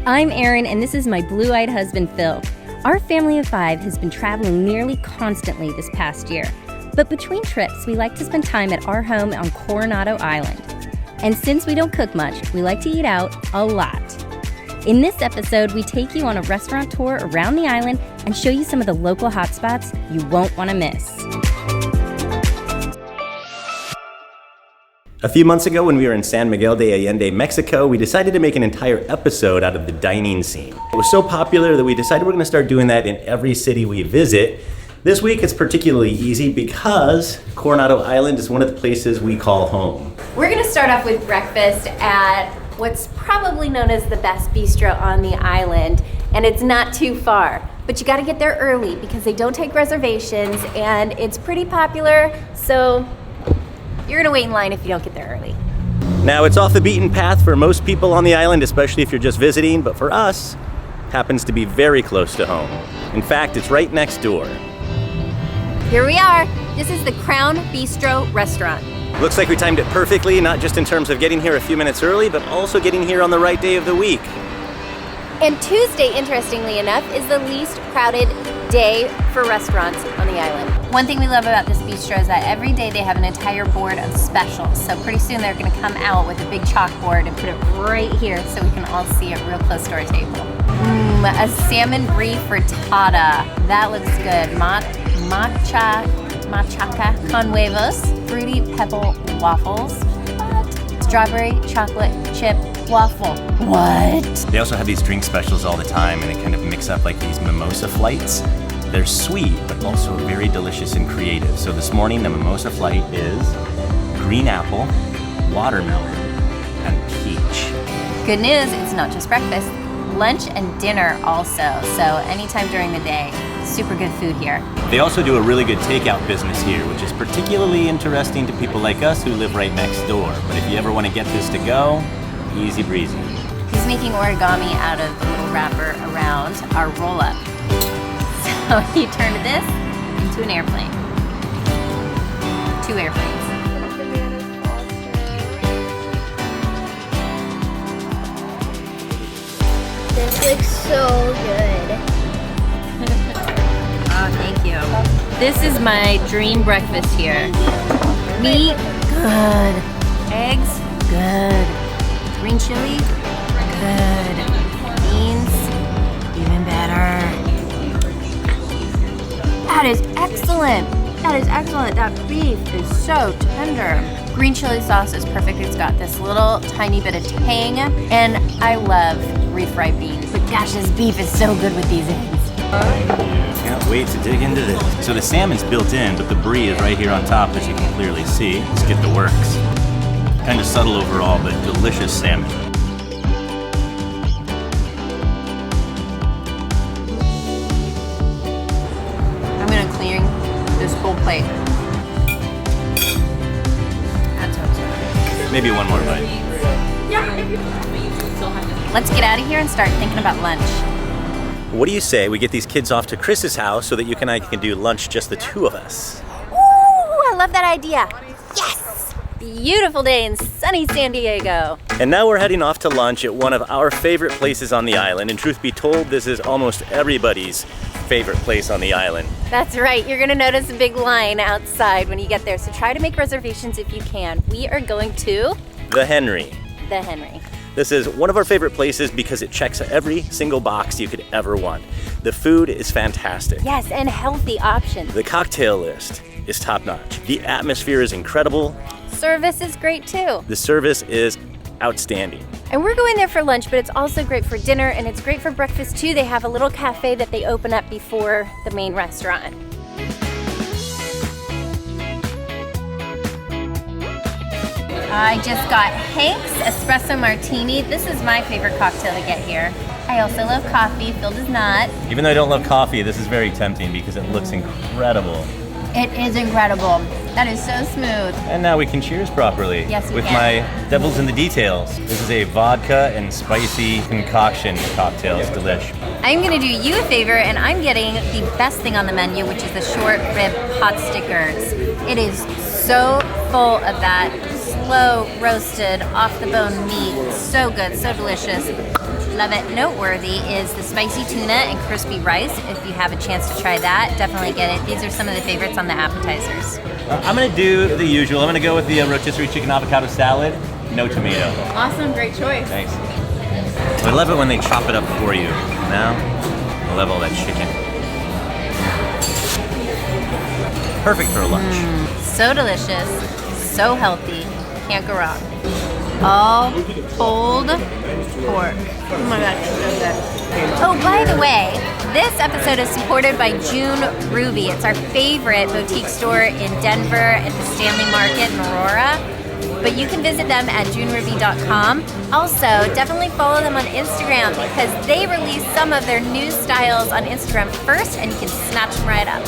I'm Erin, and this is my blue-eyed husband, Phil. Our family of 5 has been traveling nearly constantly this past year. But between trips, we like to spend time at our home on Coronado Island. And since we don't cook much, we like to eat out a lot. In this episode, we take you on a restaurant tour around the island and show you some of the local hotspots you won't want to miss. A few months ago when we were in San Miguel de Allende, Mexico, we decided to make an entire episode out of the dining scene. It was so popular that we decided we're going to start doing that in every city we visit. This week it's particularly easy because Coronado Island is one of the places we call home. We're going to start off with breakfast at what's probably known as the best bistro on the island, and it's not too far. But you got to get there early because they don't take reservations, and it's pretty popular, so you're gonna wait in line if you don't get there early. Now, it's off the beaten path for most people on the island, especially if you're just visiting, but for us, happens to be very close to home. In fact, it's right next door. Here we are. This is the Crown Bistro restaurant. Looks like we timed it perfectly, not just in terms of getting here a few minutes early, but also getting here on the right day of the week. And Tuesday, interestingly enough, is the least crowded day for restaurants on the island. One thing we love about this bistro is that every day they have an entire board of specials. So pretty soon they're gonna come out with a big chalkboard and put it right here so we can all see it real close to our table. A salmon brie frittata. That looks good. Machaca con huevos. Fruity pebble waffles. What? Strawberry chocolate chip waffle. What? They also have these drink specials all the time, and they kind of mix up like these mimosa flights. They're sweet, but also very delicious and creative. So this morning, the mimosa flight is green apple, watermelon, and peach. Good news, it's not just breakfast. Lunch and dinner also. So anytime during the day, super good food here. They also do a really good takeout business here, which is particularly interesting to people like us who live right next door. But if you ever want to get this to go, easy breezy. He's making origami out of the little wrapper around our roll-up. So he turned this into an airplane. 2 airplanes. This looks so good. Oh, thank you. This is my dream breakfast here. Meat, good. Eggs, good. Green chili, good. Beans, even better. That is excellent. That is excellent. That beef is so tender. Green chili sauce is perfect. It's got this little tiny bit of tang, and I love refried beans. But gosh, this beef is so good with these eggs. Can't wait to dig into this. So the salmon's built in, but the brie is right here on top, as you can clearly see. Let's get the works. Kind of subtle overall, but delicious salmon. I'm gonna clear this whole plate. That sounds good. Maybe one more bite. Let's get out of here and start thinking about lunch. What do you say we get these kids off to Chris's house so that you and I can do lunch just the 2 of us? Ooh, I love that idea. Yes! Beautiful day in sunny San Diego. And now we're heading off to lunch at one of our favorite places on the island. And truth be told, this is almost everybody's favorite place on the island. That's right. You're gonna notice a big line outside when you get there. So try to make reservations if you can. We are going to The Henry. the Henry. This is one of our favorite places because it checks every single box you could ever want. The food is fantastic. Yes, and healthy options. The cocktail list is top-notch. The atmosphere is incredible. Service is great too. The service is outstanding. And we're going there for lunch, but it's also great for dinner and it's great for breakfast too. They have a little cafe that they open up before the main restaurant. I just got Hank's Espresso Martini. This is my favorite cocktail to get here. I also love coffee. Phil does not. Even though I don't love coffee, this is very tempting because it looks incredible. It is incredible. That is so smooth. And now we can cheers properly. Yes, we with can. my Devils in the Details. This is a vodka and spicy concoction cocktail. It's delish. I'm gonna do you a favor and I'm getting the best thing on the menu, which is the short rib hot stickers. It is so full of that slow roasted, off the bone meat. So good, so delicious. Love it. Noteworthy is the spicy tuna and crispy rice. If you have a chance to try that, definitely get it. These are some of the favorites on the appetizers. I'm gonna do the usual. I'm gonna go with the rotisserie chicken avocado salad, no tomato. Awesome, great choice. Thanks. I love it when they chop it up for you. Now, I love all that chicken. Perfect for lunch. So delicious, so healthy, can't go wrong. All pulled pork. Oh my gosh, it's so good. Oh, by the way, this episode is supported by June Ruby. It's our favorite boutique store in Denver at the Stanley Market in Aurora. But you can visit them at juneruby.com. Also, definitely follow them on Instagram because they release some of their new styles on Instagram first and you can snatch them right up.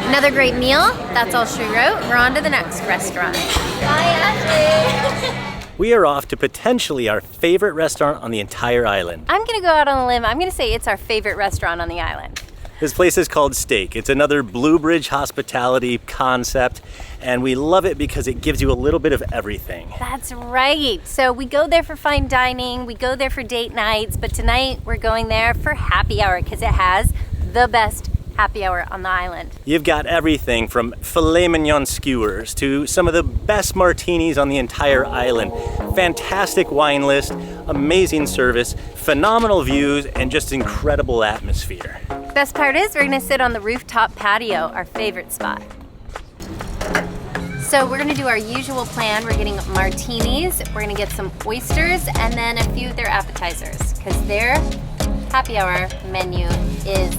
Another great meal. That's all she wrote. We're on to the next restaurant. Bye, Ashley. We are off to potentially our favorite restaurant on the entire island. I'm gonna go out on a limb. I'm gonna say it's our favorite restaurant on the island. This place is called Steak. It's another Blue Bridge hospitality concept, and we love it because it gives you a little bit of everything. That's right. So we go there for fine dining, we go there for date nights, but tonight we're going there for happy hour because it has the best happy hour on the island. You've got everything from filet mignon skewers to some of the best martinis on the entire island. Fantastic wine list, amazing service, phenomenal views, and just incredible atmosphere. Best part is we're gonna sit on the rooftop patio, our favorite spot. So we're gonna do our usual plan. We're getting martinis, we're gonna get some oysters, and then a few of their appetizers, because their happy hour menu is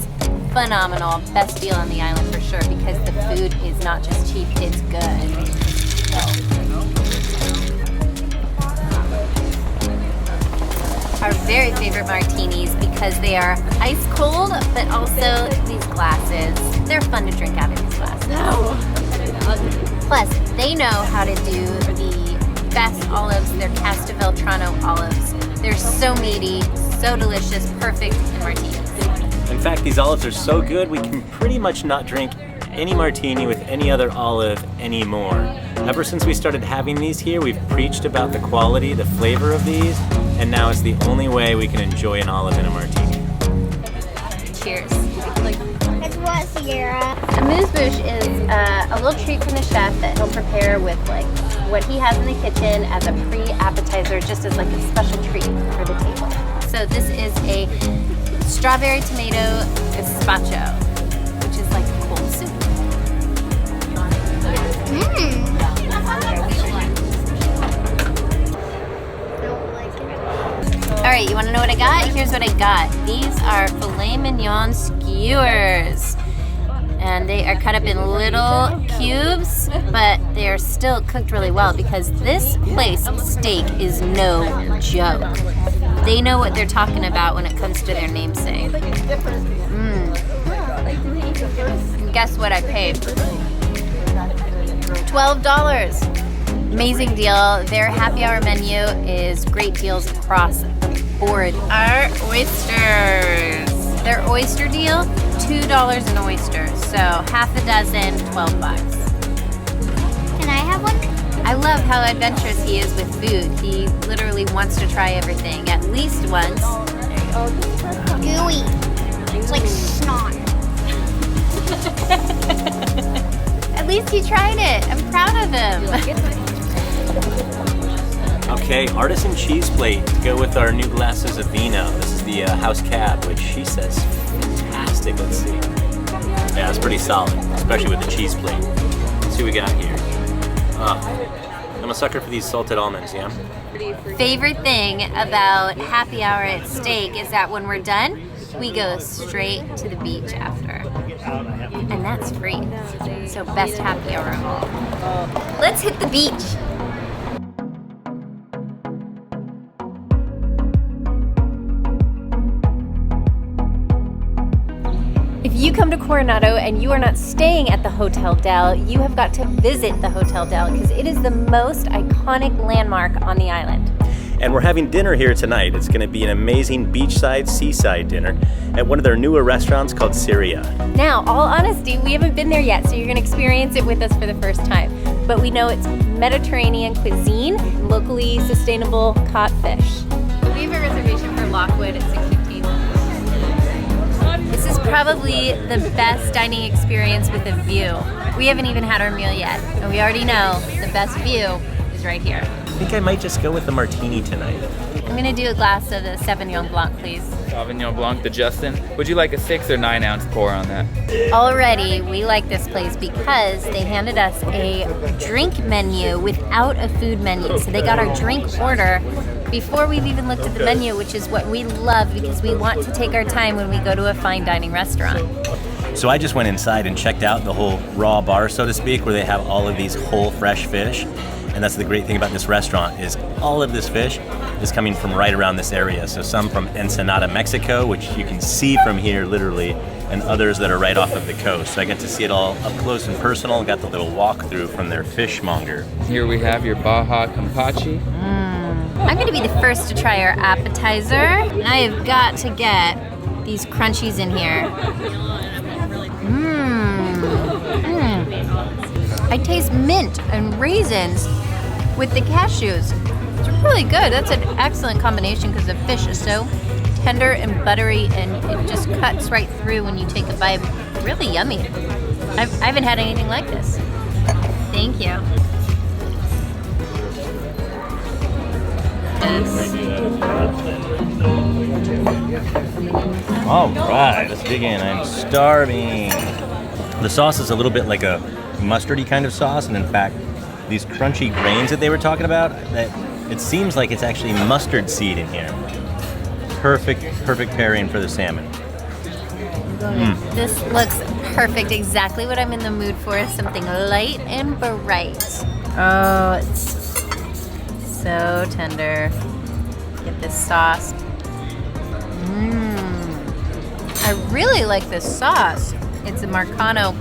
phenomenal. Best deal on the island for sure, because the food is not just cheap, it's good. Our very favorite martinis because they are ice cold, but also these glasses. They're fun to drink out of these glasses. Plus, they know how to do the best olives. They're Castelvetrano olives. They're so meaty, so delicious, perfect in martinis. In fact, these olives are so good, we can pretty much not drink any martini with any other olive anymore. Ever since we started having these here, we've preached about the quality, the flavor of these, and now it's the only way we can enjoy an olive in a martini. Cheers. It's what, Sierra? Amuse-bouche is a little treat from the chef that he'll prepare with like what he has in the kitchen as a pre-appetizer, just as like a special treat for the table. So this is a strawberry tomato gazpacho, which is like a cold soup. All right, you want to know what I got? Here's what I got. These are filet mignon skewers. And they are cut up in little cubes, but they are still cooked really well because this place, Steak, is no joke. They know what they're talking about when it comes to their namesake. And guess what I paid? $12. Amazing deal. Their happy hour menu is great deals across the board. Our oysters. Their oyster deal, $2 an oyster. So half a dozen, $12. Can I have one? I love how adventurous he is with food. He literally wants to try everything at least once. Gooey. It's like snot. At least he tried it. I'm proud of him. Okay, artisan cheese plate to go with our new glasses of vino. This is the house cab, which she says fantastic. Let's see. Yeah, it's pretty solid, especially with the cheese plate. Let's see what we got here. I'm a sucker for these salted almonds, yeah? Favorite thing about happy hour at Steak is that when we're done, we go straight to the beach after. And that's free. So best happy hour of all. Let's hit the beach. If you come to Coronado and you are not staying at the Hotel Del, you have got to visit the Hotel Del because it is the most iconic landmark on the island. And we're having dinner here tonight. It's going to be an amazing beachside, seaside dinner at one of their newer restaurants called Serea. Now, all honesty, we haven't been there yet, so you're going to experience it with us for the first time. but we know it's Mediterranean cuisine, locally sustainable caught fish. We have a reservation for Lockwood at 6:15. This is probably the best dining experience with a view. We haven't even had our meal yet, and we already know the best view is right here. I think I might just go with the martini tonight. I'm gonna do a glass of the Sauvignon Blanc, please. Sauvignon Blanc to Justin. Would you like a 6 or 9 ounce pour on that? Already, we like this place because they handed us a drink menu without a food menu. So they got our drink order before we've even looked at the menu, which is what we love because we want to take our time when we go to a fine dining restaurant. So I just went inside and checked out the whole raw bar, so to speak, where they have all of these whole fresh fish. And that's the great thing about this restaurant is all of this fish is coming from right around this area. So some from Ensenada, Mexico, which you can see from here literally, and others that are right off of the coast. So I get to see it all up close and personal. Got the little walkthrough from their fishmonger. Here we have your Baja Campachi. I'm gonna be the first to try our appetizer. And I have got to get these crunchies in here. I taste mint and raisins with the cashews. It's really good. That's an excellent combination because the fish is so tender and buttery and it just cuts right through when you take a bite. Really yummy. I haven't had anything like this. Thank you. All right, let's dig in. I'm starving. The sauce is a little bit like a mustardy kind of sauce, and in fact, these crunchy grains that they were talking about, that it seems like it's actually mustard seed in here. Perfect pairing for the salmon. This looks perfect. Exactly what I'm in the mood for is something light and bright. Oh, it's so tender. Get this sauce. I really like this sauce. It's a Marcano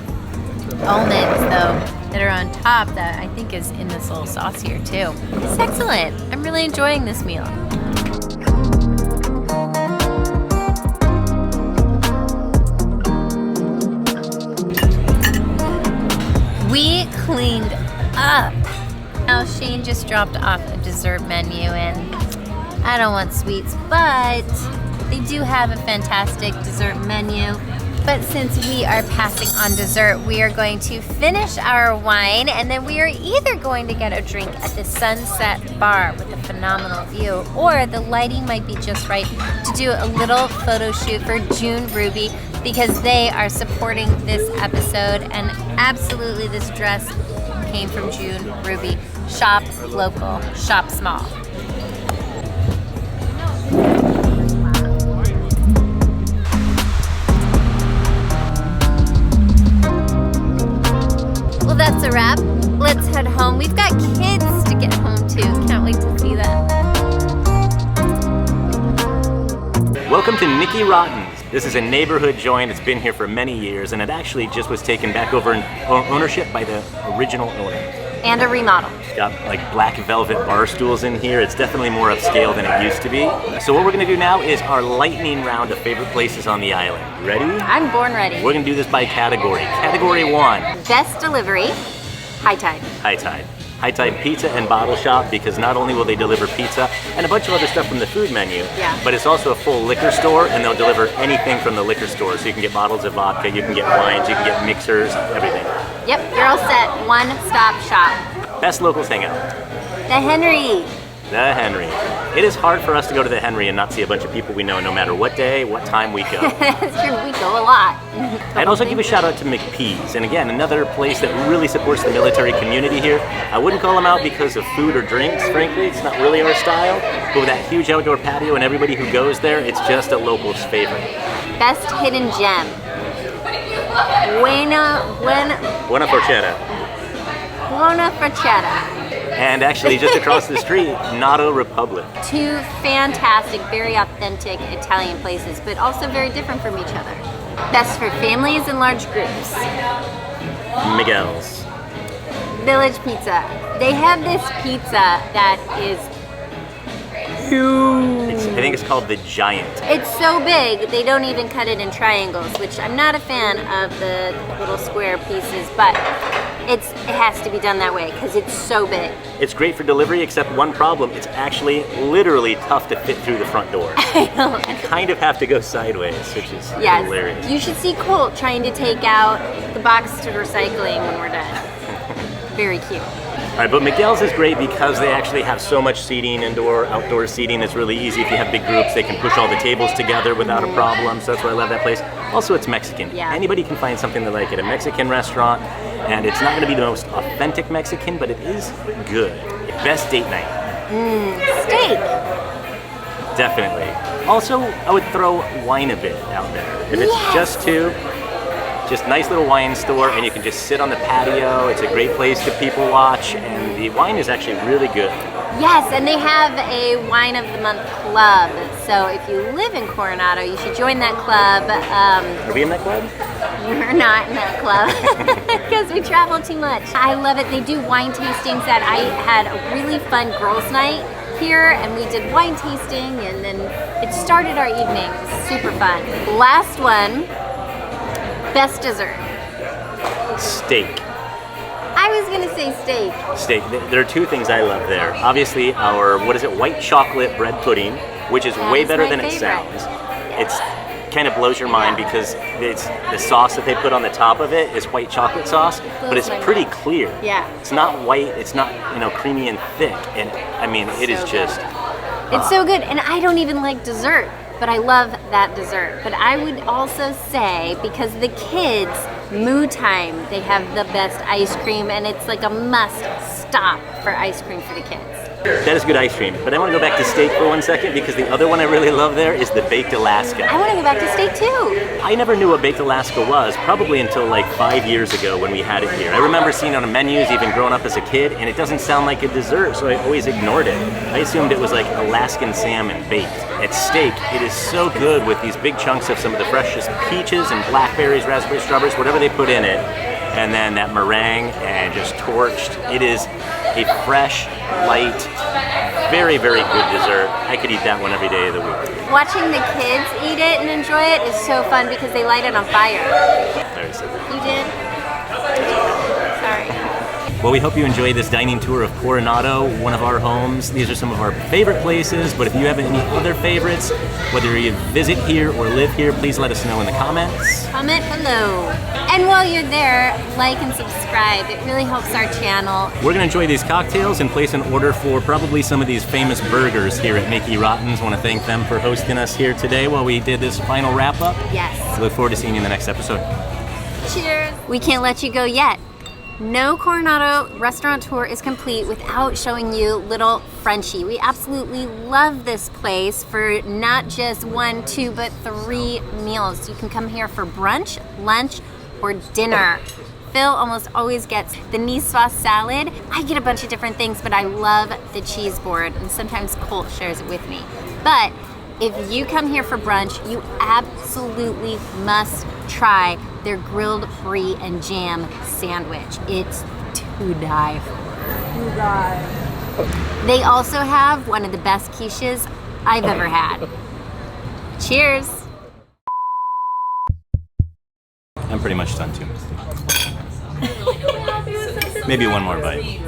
almonds though that are on top that I think is in this little sauce here too. It's excellent. I'm really enjoying this meal. We cleaned up. Now Shane just dropped off a dessert menu and I don't want sweets, but they do have a fantastic dessert menu. But since we are passing on dessert, we are going to finish our wine and then we are either going to get a drink at the Sunset Bar with a phenomenal view, or the lighting might be just right to do a little photo shoot for June Ruby because they are supporting this episode, and absolutely this dress came from June Ruby. Shop local, shop small. Well, that's a wrap. Let's head home. We've got kids to get home to. Can't wait to see them. Welcome to Nicky Rotten's. This is a neighborhood joint. It's been here for many years, and it actually just was taken back over in ownership by the original owner. And a remodel. It's got like black velvet bar stools in here. It's definitely more upscale than it used to be. So what we're gonna do now is our lightning round of favorite places on the island. Ready? I'm born ready. We're gonna do this by category. Category 1. Best delivery, High Tide. High Tide. High Tide Pizza and Bottle Shop, because not only will they deliver pizza and a bunch of other stuff from the food menu, but it's also a full liquor store, and they'll deliver anything from the liquor store. So you can get bottles of vodka, you can get wines, you can get mixers, everything. Yep, you're all set. One-stop shop. Best locals hangout. The Henry. The Henry. It is hard for us to go to the Henry and not see a bunch of people we know no matter what day, what time we go. That's true, we go a lot. I'd also give a shout out to McPee's, and again, another place that really supports the military community here. I wouldn't call them out because of food or drinks, frankly, it's not really our style, but with that huge outdoor patio and everybody who goes there, it's just a local's favorite. Best hidden gem. Buena Forchetta. And actually, just across the street, Nato Republic. Two fantastic, very authentic Italian places, but also very different from each other. Best for families and large groups. Miguel's. Village Pizza. They have this pizza that is huge. I think it's called the Giant. It's so big, they don't even cut it in triangles, which I'm not a fan of the little square pieces, but it has to be done that way because it's so big. It's great for delivery, except one problem. It's actually literally tough to fit through the front door. I know. You kind of have to go sideways, which is hilarious. You should see Colt trying to take out the box to recycling when we're done. Very cute. All right, but Miguel's is great because they actually have so much seating, indoor, outdoor seating. It's really easy. If you have big groups, they can push all the tables together without a problem. So that's why I love that place. Also, it's Mexican. Yeah. Anybody can find something they like at a Mexican restaurant. And it's not going to be the most authentic Mexican, but it is good. Best date night. Steak. Definitely. Also, I would throw wine a bit out there. If it's just nice little wine store, and you can just sit on the patio. It's a great place to people watch, and the wine is actually really good. Yes, and they have a Wine of the Month club. So if you live in Coronado, you should join that club. Are we in that club? We're not in that club because we travel too much. I love it. They do wine tastings. That I had a really fun girls' night here, and we did wine tasting, and then it started our evening. It was super fun. Last one, best dessert. Steak. I was gonna say steak. Steak. There are two things I love there. Obviously, our white chocolate bread pudding, which is way is better my than it favorite. sounds. It's kind of blows your mind because it's the sauce that they put on the top of it is white chocolate sauce, but it's my pretty mind. clear. Yeah. It's not white. It's not creamy and thick. And I mean, it is So just. It's so good, and I don't even like dessert, but I love that dessert. But I would also say, because the kids, Moo Time, they have the best ice cream, and it's like a must stop for ice cream for the kids. That is good ice cream. But I want to go back to steak for 1 second because the other one I really love there is the Baked Alaska. I want to go back to steak too. I never knew what Baked Alaska was, probably until like 5 years ago when we had it here. I remember seeing it on the menus even growing up as a kid, and it doesn't sound like a dessert, so I always ignored it. I assumed it was like Alaskan salmon baked. It's steak. It is so good with these big chunks of some of the freshest peaches and blackberries, raspberries, strawberries, whatever they put in it, and then that meringue and just torched. It is a fresh, light, very, very good dessert. I could eat that one every day of the week. Watching the kids eat it and enjoy it is so fun because they light it on fire. I already said that. You did? Sorry. Well, we hope you enjoy this dining tour of Coronado, one of our homes. These are some of our favorite places, but if you have any other favorites, whether you visit here or live here, please let us know in the comments. Comment below. And while you're there, like and subscribe. It really helps our channel. We're going to enjoy these cocktails and place an order for probably some of these famous burgers here at Nicky Rotten's. Want to thank them for hosting us here today while we did this final wrap-up. Yes. Look forward to seeing you in the next episode. Cheers. We can't let you go yet. No Coronado restaurant tour is complete without showing you Little Frenchie. We absolutely love this place for not just 1, 2, but 3 meals. You can come here for brunch, lunch, or dinner. Phil almost always gets the niçoise salad. I get a bunch of different things, but I love the cheese board, and sometimes Colt shares it with me. But if you come here for brunch, you absolutely must try their grilled brie and jam sandwich. It's to die for. They also have one of the best quiches I've ever had. Cheers. I'm pretty much done too. Maybe one more bite. You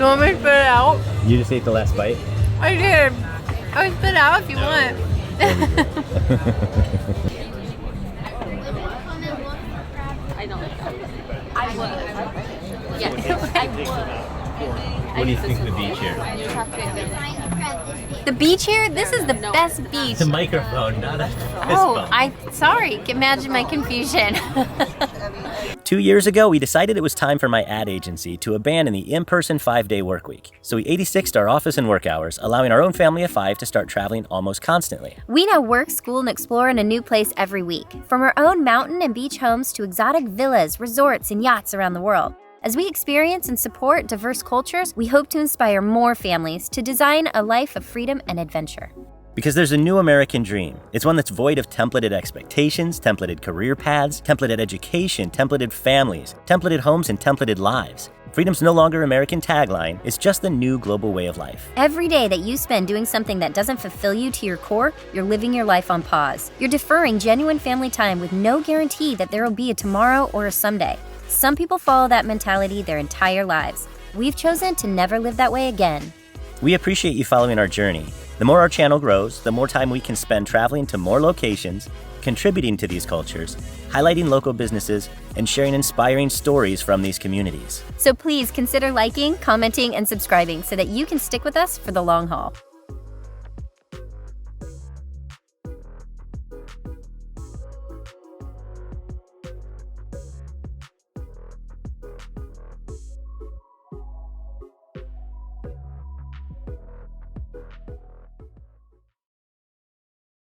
want me to spit it out? You just ate the last bite? I did. I can spit it out if you want. I don't like that. I would. Yes, I would. What do you think of the beach here? The beach here, this is the best beach. The microphone, not a Sorry, imagine my confusion. 2 years ago, we decided it was time for my ad agency to abandon the in-person 5-day work week. So we 86'd our office and work hours, allowing our own family of 5 to start traveling almost constantly. We now work, school, and explore in a new place every week. From our own mountain and beach homes to exotic villas, resorts, and yachts around the world. As we experience and support diverse cultures, we hope to inspire more families to design a life of freedom and adventure. Because there's a new American dream. It's one that's void of templated expectations, templated career paths, templated education, templated families, templated homes, and templated lives. Freedom's no longer American tagline, it's just the new global way of life. Every day that you spend doing something that doesn't fulfill you to your core, you're living your life on pause. You're deferring genuine family time with no guarantee that there will be a tomorrow or a someday. Some people follow that mentality their entire lives. We've chosen to never live that way again. We appreciate you following our journey. The more our channel grows, the more time we can spend traveling to more locations, contributing to these cultures, highlighting local businesses, and sharing inspiring stories from these communities. So please consider liking, commenting, and subscribing so that you can stick with us for the long haul.